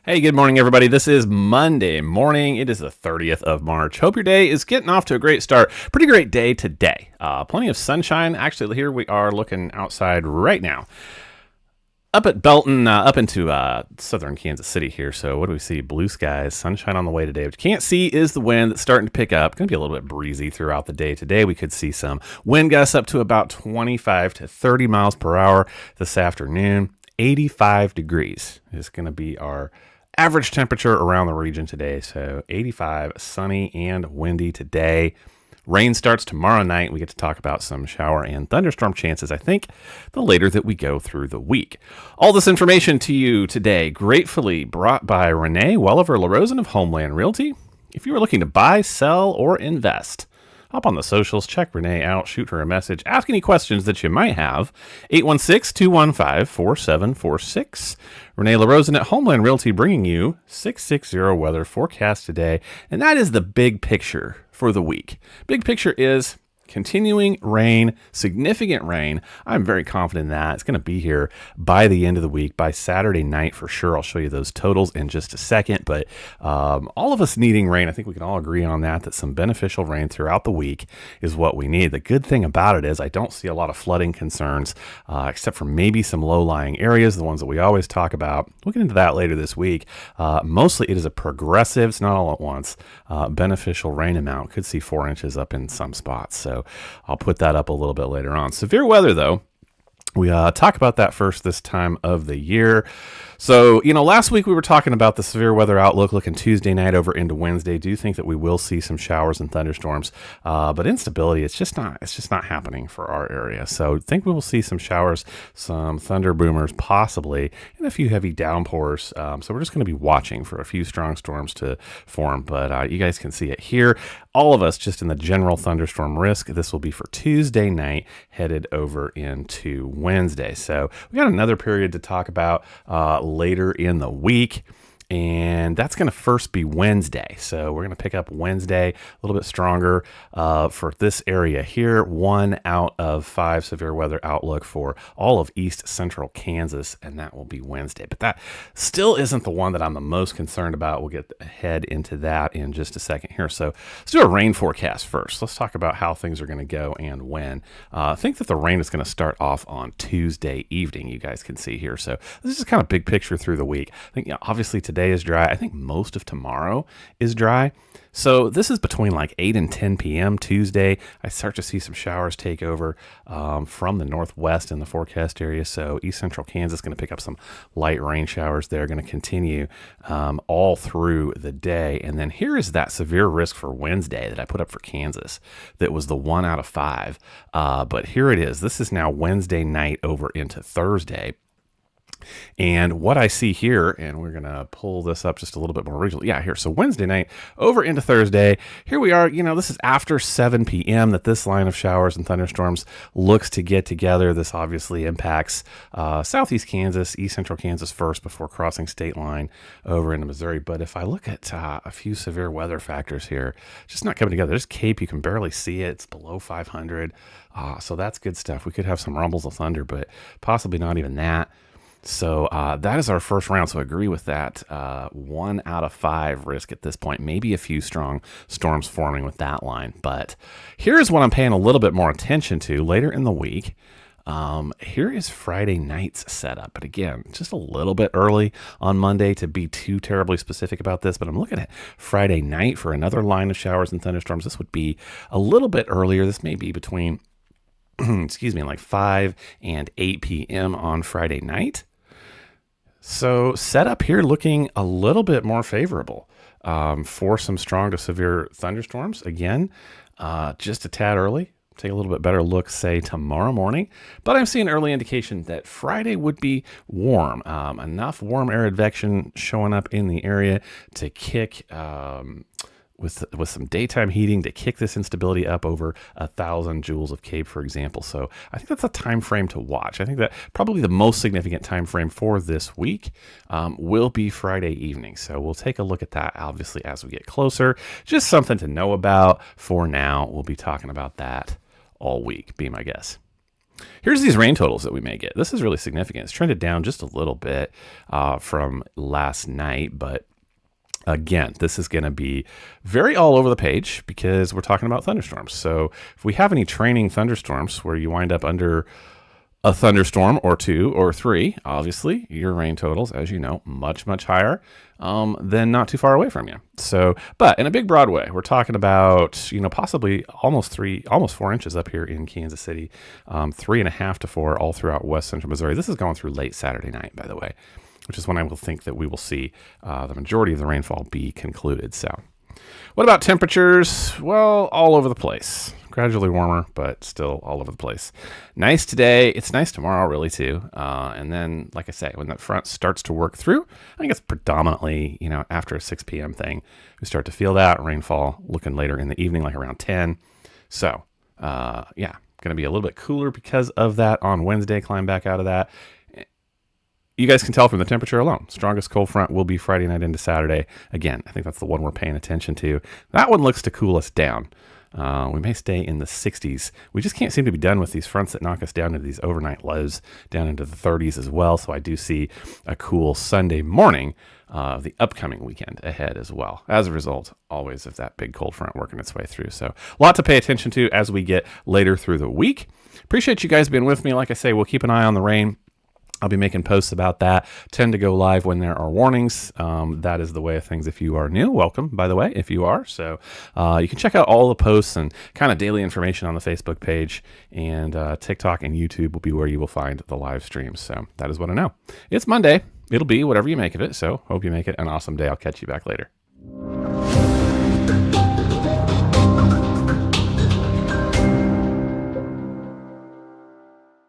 Hey, good morning, everybody. This is Monday morning. It is the 30th of March. Hope your day is getting off to a great start. Pretty great day today. Plenty of sunshine. Actually, here we are looking outside right now. Up at Belton, up into southern Kansas City here. So what do we see? Blue skies, sunshine on the way today. What you can't see is the wind that's starting to pick up. Going to be a little bit breezy throughout the day today. We could see some wind gusts up to about 25 to 30 miles per hour this afternoon. 85 degrees is going to be our average temperature around the region today. So 85, sunny and windy today. Rain starts tomorrow night. We get to talk about some shower and thunderstorm chances, I think, the later that we go through the week. All this information to you today, gratefully brought by Renee Welliver LaRosen of Homeland Realty. If you are looking to buy, sell, or invest, hop on the socials, check Renee out, shoot her a message, ask any questions that you might have. 816-215-4746. Renee LaRosen at Homeland Realty bringing you 660 weather forecast today. And that is the big picture for the week. Big picture is continuing rain, significant rain. I'm very confident in that. It's going to be here by the end of the week, by Saturday night for sure. I'll show you those totals in just a second. But all of us needing rain, I think we can all agree on that some beneficial rain throughout the week is what we need. The good thing about it is I don't see a lot of flooding concerns, except for maybe some low-lying areas, the ones that we always talk about. We'll get into that later this week. Mostly it is a progressive, it's not all at once, beneficial rain amount. Could see 4 inches up in some spots. So I'll put that up a little bit later on. Severe weather, though, we talk about that first this time of the year. So, last week we were talking about the severe weather outlook looking Tuesday night over into Wednesday. Do think that we will see some showers and thunderstorms, but instability, it's just not happening for our area. So think we will see some showers, some thunder boomers possibly, and a few heavy downpours. So we're just going to be watching for a few strong storms to form, but you guys can see it here. All of us just in the general thunderstorm risk. This will be for Tuesday night headed over into Wednesday. So we got another period to talk about later in the week. And that's going to first be Wednesday. So we're going to pick up Wednesday a little bit stronger for this area here. 1 out of 5 severe weather outlook for all of east central Kansas, and that will be Wednesday. But that still isn't the one that I'm the most concerned about. We'll get ahead into that in just a second here. So let's do a rain forecast first. Let's talk about how things are going to go and when. I think that the rain is going to start off on Tuesday evening, you guys can see here. So this is just kind of big picture through the week. I think obviously today is dry. I think most of tomorrow is dry. So this is between like 8 and 10 p.m. Tuesday. I start to see some showers take over from the northwest in the forecast area. So east central Kansas going to pick up some light rain showers. They're going to continue all through the day. And then here is that severe risk for Wednesday that I put up for Kansas. That was the 1 out of 5. But here it is. This is now Wednesday night over into Thursday. And what I see here, and we're going to pull this up just a little bit more regionally. Yeah, here. So Wednesday night over into Thursday. Here we are. This is after 7 p.m. that this line of showers and thunderstorms looks to get together. This obviously impacts southeast Kansas, east central Kansas first before crossing state line over into Missouri. But if I look at a few severe weather factors here, just not coming together. There's Cape. You can barely see it. It's below 500. So that's good stuff. We could have some rumbles of thunder, but possibly not even that. So that is our first round. So I agree with that. 1 out of 5 risk at this point. Maybe a few strong storms forming with that line. But here's what I'm paying a little bit more attention to later in the week. Here is Friday night's setup. But again, just a little bit early on Monday to be too terribly specific about this. But I'm looking at Friday night for another line of showers and thunderstorms. This would be a little bit earlier. This may be between, like 5 and 8 p.m. on Friday night. So setup here looking a little bit more favorable for some strong to severe thunderstorms. Again, just a tad early. Take a little bit better look, say, tomorrow morning. But I'm seeing early indication that Friday would be warm. Enough warm air advection showing up in the area to kick with some daytime heating to kick this instability up over 1,000 joules of Cape, for example. So I think that's a time frame to watch. I think that probably the most significant time frame for this week will be Friday evening. So we'll take a look at that, obviously, as we get closer. Just something to know about for now. We'll be talking about that all week, be my guess. Here's these rain totals that we may get. This is really significant. It's trended down just a little bit from last night, but again, this is going to be very all over the page because we're talking about thunderstorms. So if we have any training thunderstorms where you wind up under a thunderstorm or 2 or 3, obviously your rain totals, as you know, much, much higher than not too far away from you. So, but in a big broad way, we're talking about, possibly almost 4 inches up here in Kansas City, 3.5 to 4 all throughout west central Missouri. This is going through late Saturday night, by the way, which is when I will think that we will see the majority of the rainfall be concluded. So what about temperatures? Well, all over the place. Gradually warmer, but still all over the place. Nice today. It's nice tomorrow, really, too. And then, like I say, when that front starts to work through, I think it's predominantly, after a 6 p.m. thing, we start to feel that rainfall looking later in the evening, like around 10. So, going to be a little bit cooler because of that on Wednesday, climb back out of that. You guys can tell from the temperature alone. Strongest cold front will be Friday night into Saturday. Again, I think that's the one we're paying attention to. That one looks to cool us down. We may stay in the 60s. We just can't seem to be done with these fronts that knock us down into these overnight lows down into the 30s as well. So I do see a cool Sunday morning of the upcoming weekend ahead as well. As a result, always of that big cold front working its way through. So a lot to pay attention to as we get later through the week. Appreciate you guys being with me. Like I say, we'll keep an eye on the rain. I'll be making posts about that. Tend to go live when there are warnings. That is the way of things if you are new. Welcome, by the way, if you are. So you can check out all the posts and kind of daily information on the Facebook page. And TikTok and YouTube will be where you will find the live streams. So that is what I know. It's Monday. It'll be whatever you make of it. So hope you make it an awesome day. I'll catch you back later.